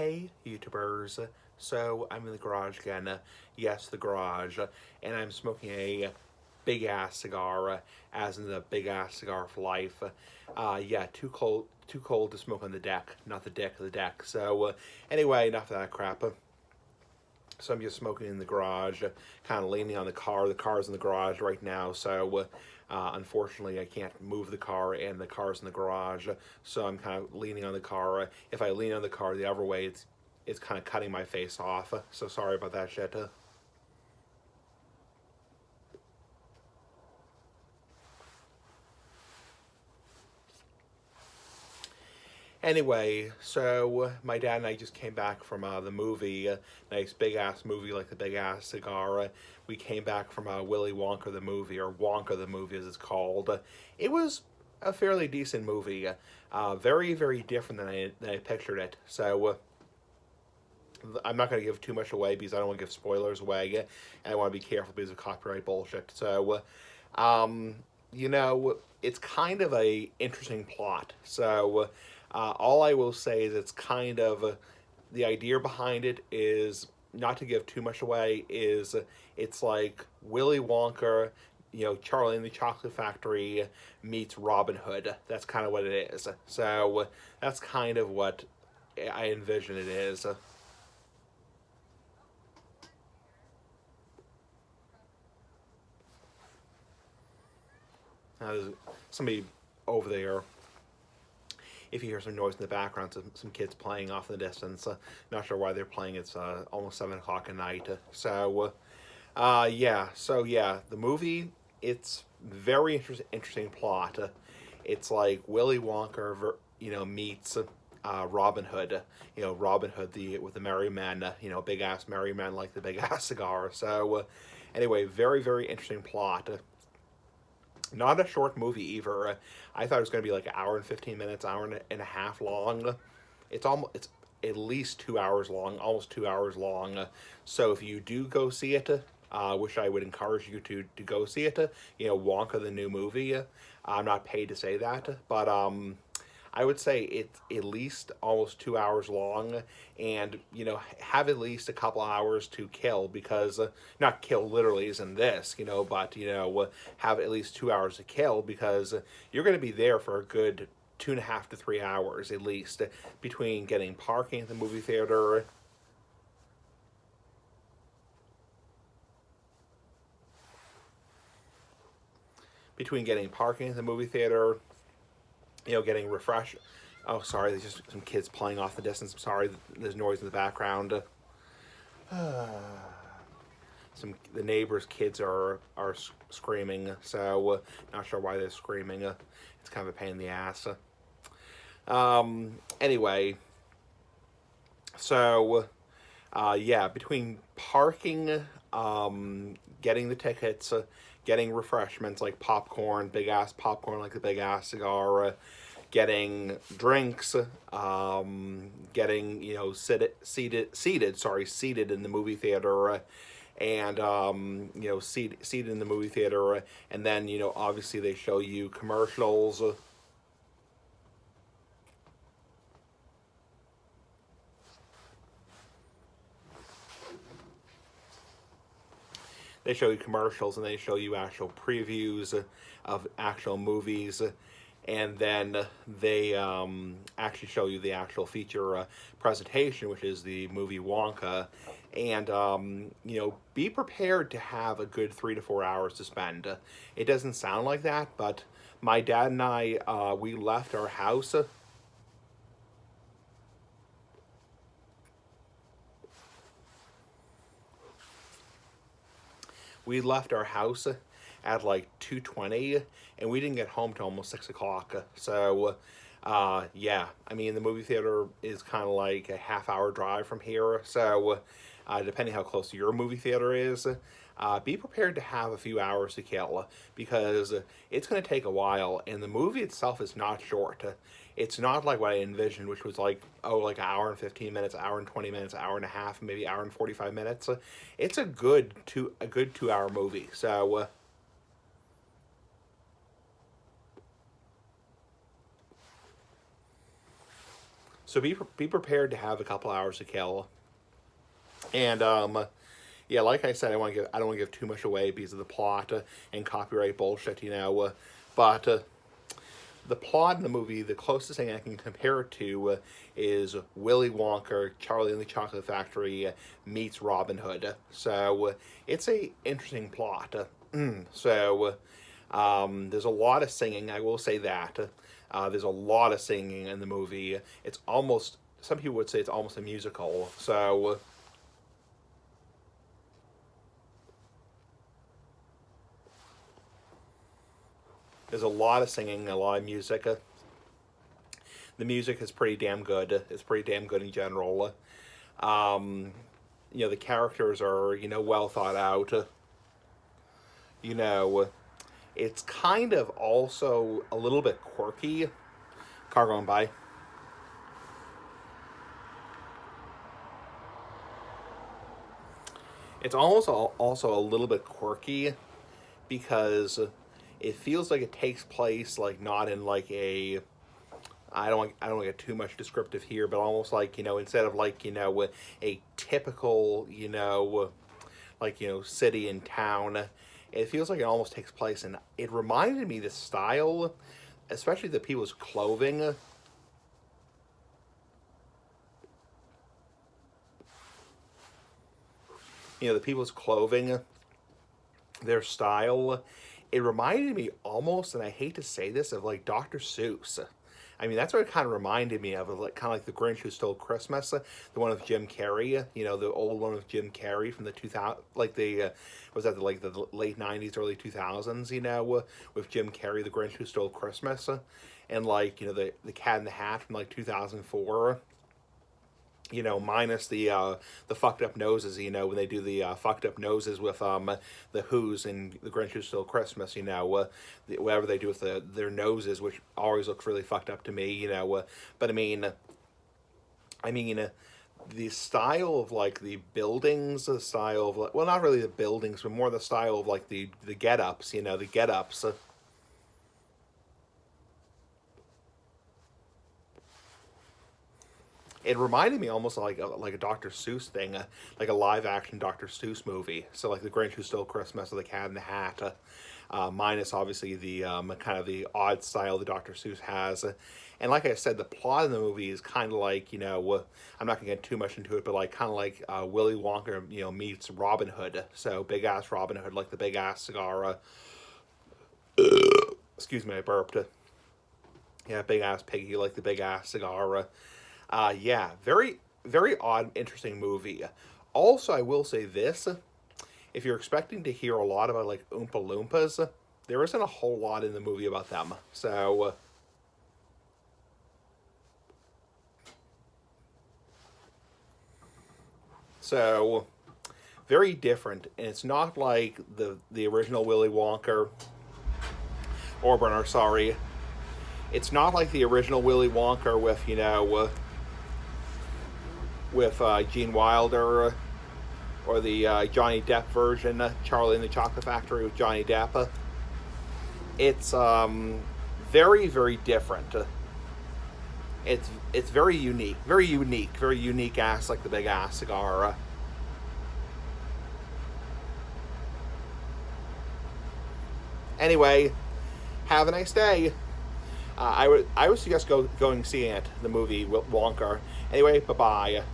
Hey YouTubers, so I'm in the garage again, yes the garage, and I'm smoking a big ass cigar, as in the big ass cigar for life. Yeah, too cold to smoke on the deck, not the deck of the deck. So anyway, enough of that crap. So I'm just smoking in the garage, kind of leaning on the car. The car's in the garage right now, so unfortunately I can't move the car, and the car's in the garage. So I'm kind of leaning on the car. If I lean on the car the other way, it's kind of cutting my face off. So sorry about that shit. Anyway, so my dad and I just came back from the movie, nice big ass movie like the big ass cigar. We came back from Willy Wonka the movie, or Wonka the movie as it's called. It was a fairly decent movie, very very different than I pictured it. So I'm not going to give too much away because I don't want to give spoilers away, and I want to be careful because of copyright bullshit. So, um, you know, it's kind of a interesting plot. So, all I will say is it's kind of the idea behind it is, not to give too much away, is it's like Willy Wonka, Charlie and the Chocolate Factory meets Robin Hood. That's kind of what it is. So that's kind of what I envision it is. There's somebody over there. If you hear some noise in the background, some kids playing off in the distance. Not sure why they're playing. It's almost 7 o'clock at night. Yeah. So yeah, the movie. It's very interesting plot. It's like Willy Wonka, meets Robin Hood. Robin Hood with the merry man. Big ass merry man like the big ass cigar. So anyway, very very interesting plot. Not a short movie either. I thought it was going to be like an hour and 15 minutes, hour and a half long. It's at least 2 hours long, almost 2 hours long. So if you do go see it, which I would encourage you to go see it. Wonka the new movie. I'm not paid to say that, but I would say it's at least almost 2 hours long, and have at least a couple hours to kill, because not kill literally as in this, but have at least 2 hours to kill, because you're going to be there for a good 2.5 to 3 hours at least, between getting parking at the movie theater. Between getting parking at the movie theater, getting refreshed. Oh, sorry, there's just some kids playing off the distance. I'm sorry, there's noise in the background. The neighbors' kids are screaming, so not sure why they're screaming. It's kind of a pain in the ass. Anyway, so yeah, between parking, getting the tickets, getting refreshments like popcorn, big ass popcorn like the big ass cigar, getting drinks, getting seated in the movie theater, and seated in the movie theater, and then obviously they show you commercials. They show you commercials, and they show you actual previews of actual movies, and then they actually show you the actual feature presentation, which is the movie Wonka. And be prepared to have a good 3 to 4 hours to spend. It doesn't sound like that, but my dad and I, we left our house. We left our house at like 2:20, and we didn't get home till almost 6 o'clock. So yeah, I mean, the movie theater is kind of like a half-hour drive from here. So depending how close your movie theater is, be prepared to have a few hours to kill, because it's going to take a while, and the movie itself is not short. It's not like what I envisioned, which was like, like an hour and 15 minutes, hour and 20 minutes, hour and a half, maybe hour and 45 minutes. It's a good 2 hour movie. So be prepared to have a couple hours to kill. And yeah, like I said, I don't want to give too much away because of the plot and copyright bullshit, but the plot in the movie, the closest thing I can compare it to is Willy Wonka, Charlie and the Chocolate Factory meets Robin Hood. So it's a interesting plot. So there's a lot of singing. I will say that there's a lot of singing in the movie. It's almost, some people would say it's almost a musical. So there's a lot of singing, a lot of music. The music is pretty damn good. It's pretty damn good in general. Um, the characters are, well thought out. You know, it's kind of also a little bit quirky. Car going by. It's almost also a little bit quirky because it feels like it takes place like not in like a, I don't want to get too much descriptive here, but almost like, instead of like, a typical, city and town, it feels like it almost takes place. And it reminded me the style, especially the people's clothing. The people's clothing, their style, it reminded me almost, and I hate to say this, of like Dr. Seuss. I mean, that's what it kind of reminded me of like kind of like The Grinch Who Stole Christmas, the one of Jim Carrey, the old one of Jim Carrey from the 2000, like the was that like the late 90s, early 2000s, with Jim Carrey, The Grinch Who Stole Christmas, and like the Cat in the Hat from like 2004. Minus the fucked up noses, when they do the fucked up noses with the Who's and the Grinch Who Stole Christmas, whatever they do with their noses, which always looks really fucked up to me, but the style of like the buildings, the style of like, well, not really the buildings, but more the style of like the get-ups, the get-ups. It reminded me almost like a Dr. Seuss thing, like a live action Dr. Seuss movie. So like The Grinch Who Stole Christmas or The Cat in the Hat, minus obviously the kind of the odd style that Dr. Seuss has. And like I said, the plot of the movie is kind of like, I'm not gonna get too much into it, but like kind of like Willy Wonka, meets Robin Hood. So big ass Robin Hood, like the big ass cigar. Excuse me, I burped. Yeah, big ass piggy, like the big ass cigar. Yeah, very, very odd, interesting movie. Also, I will say this, if you're expecting to hear a lot about, like, Oompa Loompas, there isn't a whole lot in the movie about them. So, very different. And it's not like the original Willy Wonka, or Bernard, sorry. It's not like the original Willy Wonka with Gene Wilder, or the Johnny Depp version, Charlie and the Chocolate Factory with Johnny Depp. It's very, very different. It's very unique, very unique ass, like the big ass cigar. Anyway, have a nice day. I would suggest going seeing it, the movie Wonka. Anyway, bye bye.